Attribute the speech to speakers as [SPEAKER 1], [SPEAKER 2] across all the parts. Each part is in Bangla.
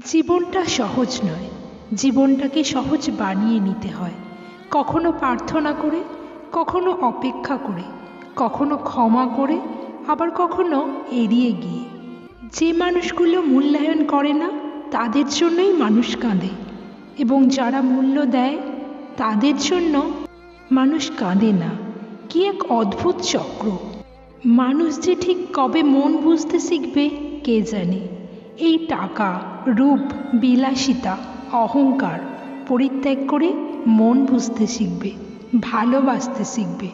[SPEAKER 1] জীবনটা সহজ নয়, জীবনটাকে সহজ বানিয়ে নিতে হয়। কখনো প্রার্থনা করে, কখনো অপেক্ষা করে, কখনো ক্ষমা করে, আবার কখনো এড়িয়ে গিয়ে। যে মানুষগুলো মূল্যায়ন করে না তাদের জন্যই মানুষ কাঁদে, এবং যারা মূল্য দেয় তাদের জন্য মানুষ কাঁদে না। কি এক অদ্ভুত চক্র! মানুষ যে ঠিক কবে মন বুঝতে শিখবে কে জানে। এই টাকা, রূপ, বিলাসিতা, অহংকার পরিত্যাগ করে মন বুঝতে শিখবে, ভালোবাসতে শিখবে।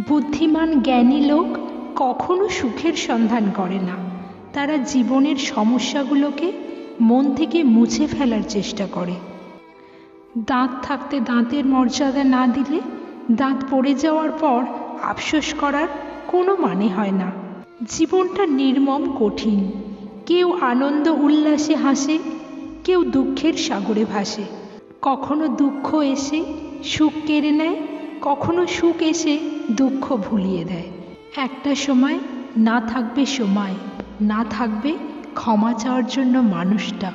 [SPEAKER 1] বুদ্ধিমান জ্ঞানী লোক কখনো সুখের সন্ধান করে না, তারা জীবনের সমস্যাগুলোকে মন থেকে মুছে ফেলার চেষ্টা করে। দাঁত থাকতে দাঁতের মর্যাদা না দিলে দাঁত পড়ে যাওয়ার পর আফসোস করার কোনো মানে হয় না। জীবনটা নির্মম কঠিন। কেউ আনন্দ উল্লাসে হাসে, কেউ দুঃখের সাগরে ভাসে। কখনো দুঃখ এসে সুখ কেড়ে নেয়, কখনো সুখ এসে দুঃখ ভুলিয়ে দেয়। একটা সময় না থাকবে সময়, না থাকবে ক্ষমা চাওয়ার জন্য মানুষটা,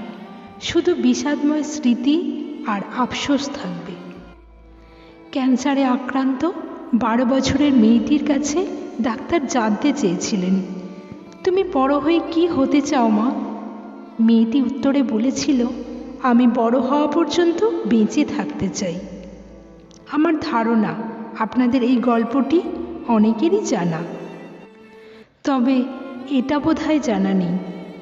[SPEAKER 1] শুধু বিষাদময় স্মৃতি আর আফসোস থাকবে। ক্যান্সারে আক্রান্ত 12 বছরের মেয়েটির কাছে ডাক্তার জানতে চেয়েছিলেন, তুমি বড় হয়ে কি হতে চাও মা? মেয়েটি উত্তরে বলেছিল, আমি বড় হওয়া পর্যন্ত বেঁচে থাকতে চাই। আমার ধারণা আপনাদের এই গল্পটি অনেকেরই জানা, তবে এটা বোধহয় জানা নেই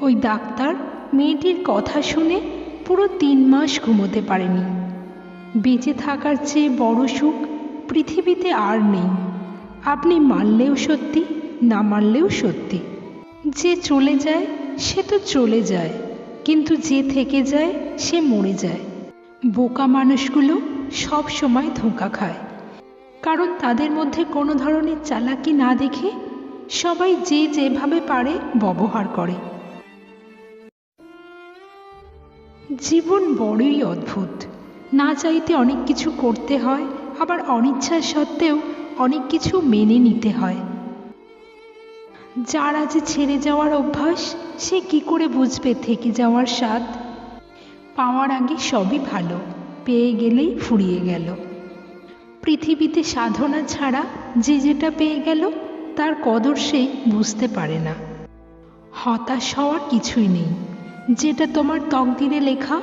[SPEAKER 1] ওই ডাক্তার মেয়েটির কথা শুনে পুরো 3 মাস ঘুমোতে পারেনি। বেঁচে থাকার চেয়ে বড় সুখ পৃথিবীতে আর নেই। আপনি মানলেও সত্যি, না মানলেও সত্যি। যে চলে যায় সে তো চলে যায়, কিন্তু যে থেকে যায় সে মরে যায়। বোকা মানুষগুলো সব সময় ধোঁকা খায়, কারণ তাদের মধ্যে কোনো ধরনের চালাকি না দেখে সবাই যে যেভাবে পারে ব্যবহার করে। জীবন বড়ই অদ্ভুত। না চাইতে অনেক কিছু করতে হয়, আবার অনিচ্ছা সত্ত্বেও অনেক কিছু মেনে নিতে হয়। যার আজ ছেড়ে যাওয়ার অভ্যাস সে কি করে বুঝবে থেকে যাওয়ার স্বাদ? পাওয়ার আগে সবই ভালো, পেয়ে গেলেই ফুরিয়ে গেল। পৃথিবীতে সাধনা ছাড়া যে যেটা পেয়ে গেল তার কদর সে বুঝতে পারে না। হতাশ হওয়ার কিছুই নেই। যেটা তোমার তকদিরে লেখা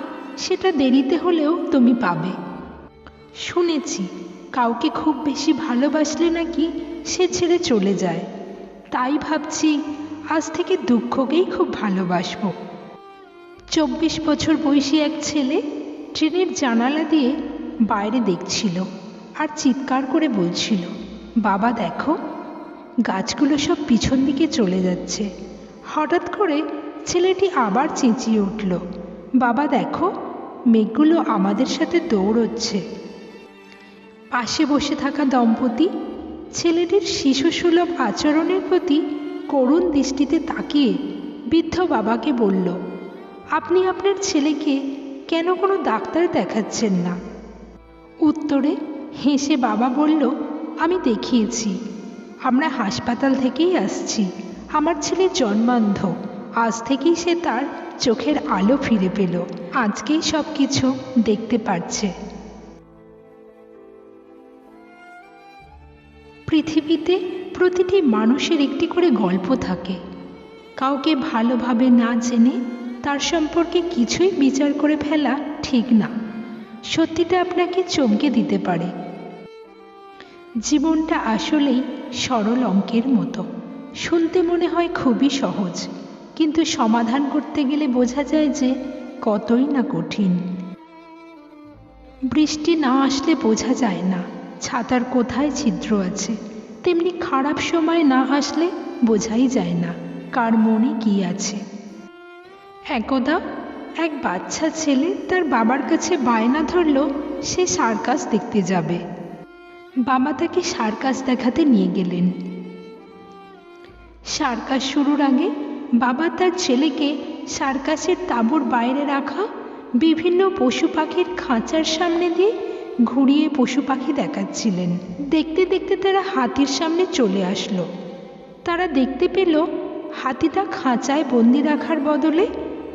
[SPEAKER 1] সেটা দেরিতে হলেও তুমি পাবে। শুনেছি কাউকে খুব বেশি ভালোবাসলে নাকি সে ছেড়ে চলে যায়। তাই ভাবছি আজ থেকে দুঃখকেই খুব ভালোবাসবো। 24 বছর বয়সী এক ছেলে ট্রেনের জানালা দিয়ে বাইরে দেখছিল আর চিৎকার করে বলছিল, বাবা দেখো, গাছগুলো সব পিছন দিকে চলে যাচ্ছে। হঠাৎ করে ছেলেটি আবার চেঁচিয়ে উঠল, বাবা দেখো, মেঘগুলো আমাদের সাথে দৌড়চ্ছে। পাশে বসে থাকা দম্পতি ছেলেটির শিশুসুলভ আচরণের প্রতি করুণ দৃষ্টিতে তাকিয়ে বৃদ্ধ বাবাকে বলল, আপনি আপনার ছেলেকে কেন কোনো ডাক্তার দেখাচ্ছেন না? উত্তরে হেসে বাবা বলল, আমি দেখিয়েছি, আমরা হাসপাতাল থেকেই আসছি। আমার ছেলে জন্মান্ধ, আজ থেকেই সে তার চোখের আলো ফিরে পেল, আজকেই সব কিছু দেখতে পাচ্ছে। পৃথিবীতে প্রতিটি মানুষের একটি করে গল্প থাকে। কাউকে ভালোভাবে না জেনে তার সম্পর্কে কিছুই বিচার করে ফেলা ঠিক না। সত্যিটা আপনাকে চমকে দিতে পারে। জীবনটা আসলেই সরল অঙ্কের মতো। শুনতে মনে হয় খুবই সহজ, কিন্তু সমাধান করতে গেলে বোঝা যায় যে কতই না কঠিন। বৃষ্টি না আসলে বোঝা যায় না ছাতার কোথায় ছিদ্র আছে, তেমনি খারাপ সময় না আসলে বোঝাই যায় না কার মনে কি আছে। একদা এক বাচ্চা ছেলে তার বাবার কাছে বায়না ধরল সে সার্কাস দেখতে যাবে। বাবা তাকে সার্কাস দেখাতে নিয়ে গেলেন। সার্কাস শুরুর আগে বাবা তার ছেলেকে সার্কাসের তাঁবুর বাইরে রাখা বিভিন্ন পশু পাখির খাঁচার সামনে দিয়ে ঘুরিয়ে পশু পাখি দেখাচ্ছিলেন। দেখতে দেখতে তারা হাতির সামনে চলে আসলো। তারা দেখতে পেল হাতিটা খাঁচায় বন্দি রাখার বদলে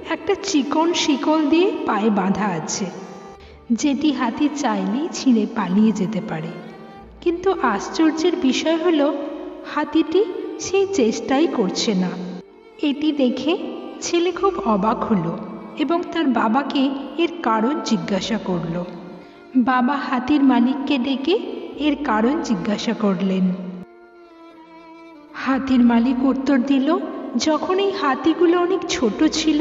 [SPEAKER 1] একটা চিকন শিকল দিয়ে পায়ে বাঁধা আছে, যেটি হাতি চাইলেই ছিঁড়ে পালিয়ে যেতে পারে। কিন্তু আশ্চর্যের বিষয় হলো হাতিটি সেই চেষ্টাই করছে না। এটি দেখে ছেলে খুব অবাক হলো এবং তার বাবাকে এর কারণ জিজ্ঞাসা করল। বাবা হাতির মালিককে ডেকে এর কারণ জিজ্ঞাসা করলেন। হাতির মালিক উত্তর দিল, যখন এই হাতিগুলো অনেক ছোট ছিল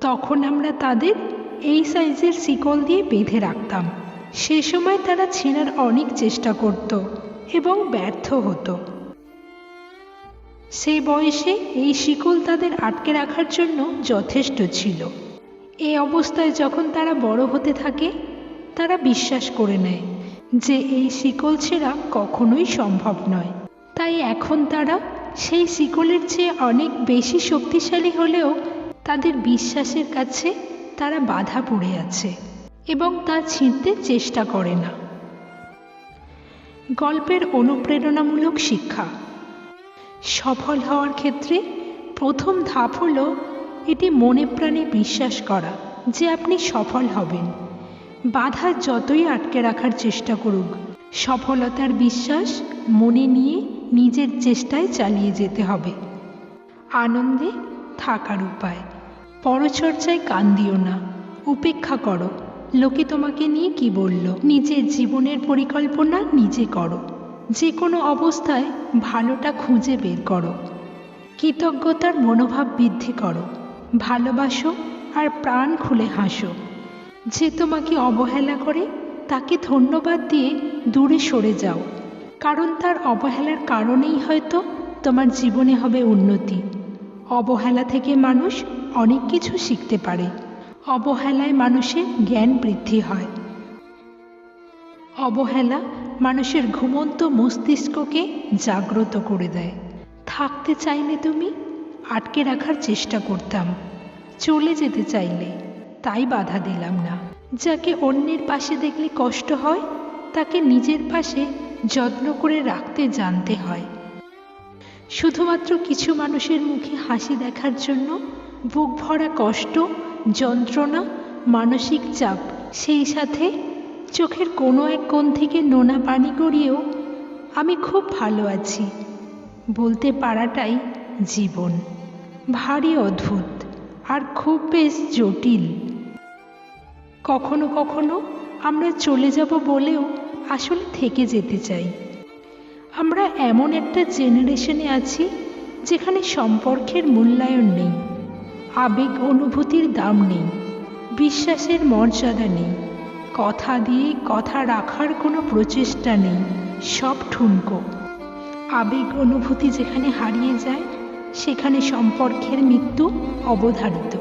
[SPEAKER 1] তখন আমরা তাদের এই সাইজের শিকল দিয়ে বেঁধে রাখতাম। সে সময় তারা ছেঁড়ার অনেক চেষ্টা করত এবং ব্যর্থ হতো। সেই বয়সে এই শিকল তাদের আটকে রাখার জন্য যথেষ্ট ছিল। এই অবস্থায় যখন তারা বড় হতে থাকে তারা বিশ্বাস করে নেয় যে এই শিকল ছেঁড়া কখনোই সম্ভব নয়। তাই এখন তারা সেই শিকলের চেয়ে অনেক বেশি শক্তিশালী হলেও তাদের বিশ্বাসের কাছে তারা বাধা পড়ে আছে এবং তা ছিঁড়তে চেষ্টা করে না। গল্পের অনুপ্রেরণামূলক শিক্ষা। সফল হওয়ার ক্ষেত্রে প্রথম ধাপ হলো এটি মনে প্রাণে বিশ্বাস করা যে আপনি সফল হবেন। বাধা যতই আটকে রাখার চেষ্টা করুক, সফলতার বিশ্বাস মনে নিয়ে নিজের চেষ্টায় চালিয়ে যেতে হবে। আনন্দে থাকার উপায়। পরচর্চায় কান দিও না, উপেক্ষা করো লোকে তোমাকে নিয়ে কি বলল। নিজের জীবনের পরিকল্পনা নিজে করো। যে কোনো অবস্থায় ভালোটা খুঁজে বের করো। কৃতজ্ঞতার মনোভাব বৃদ্ধি করো। ভালোবাসো আর প্রাণ খুলে হাসো। যে তোমাকে অবহেলা করে তাকে ধন্যবাদ দিয়ে দূরে সরে যাও, কারণ তার অবহেলার কারণেই হয়তো তোমার জীবনে হবে উন্নতি। অবহেলা থেকে মানুষ অনেক কিছু শিখতে পারে। অবহেলায় মানুষের জ্ঞান বৃদ্ধি হয়। অবহেলা মানুষের ঘুমন্ত মস্তিষ্ককে জাগ্রত করে দেয়। থাকতে চাইলে তুমি আটকে রাখার চেষ্টা করতাম, চলে যেতে চাইলে তাই বাধা দিলাম না। যাকে অন্যের পাশে দেখলে কষ্ট হয় তাকে নিজের পাশে যত্ন করে রাখতে জানতে হয়। শুধুমাত্র কিছু মানুষের মুখে হাসি দেখার জন্য বুক ভরা কষ্ট, যন্ত্রণা, মানসিক চাপ, সেই সাথে চোখের কোনো এক কোণ থেকে নোনা পানি গড়িয়েও আমি খুব ভালো আছি বলতে পারাটাই জীবন। ভারী অদ্ভুত আর খুব বেশ জটিল। কখনো কখনো আমরা চলে যাব বলেও আসলে থেকে যেতে চাই। আমরা এমন একটা জেনারেশনে আছি যেখানে সম্পর্কের মূল্যায়ন নেই, আবেগ অনুভূতির দাম নেই, বিশ্বাসের মর্যাদা নেই, কথা দিয়ে কথা রাখার কোনো প্রচেষ্টা নেই, সব ঠুনকো। আবেগ অনুভূতি যেখানে হারিয়ে যায় সেখানে সম্পর্কের মৃত্যু অবধারিত।